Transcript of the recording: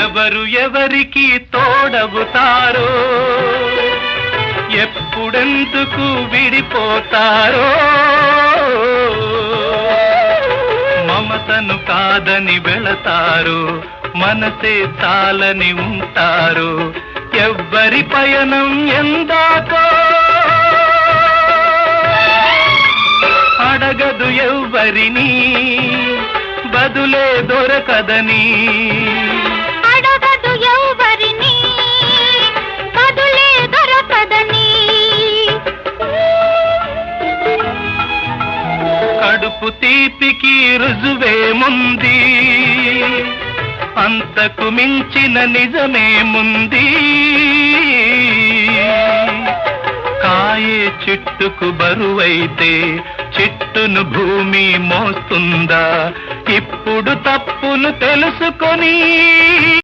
ఎవరు ఎవరికి తోడవుతారో, ఎప్పుడెందుకు విడిపోతారో, మమతను కాదని వెళతారు, మనసే చాలని ఉంటారు. ఎవ్వరి పయనం ఎందాకో అడగదు ఎవ్వరిని, బదులే దొరకదని. అడగదు ఎవ్వరిని, బదులే దొరకదని. కడుపు తీపికి రుజువేముంది, అంతకు మించిన నిజమేముంది. కాయే చిట్టుకు బరువైతే చిట్టును భూమి మోస్తుందా? ఇప్పుడు తప్పును తెలుసుకొని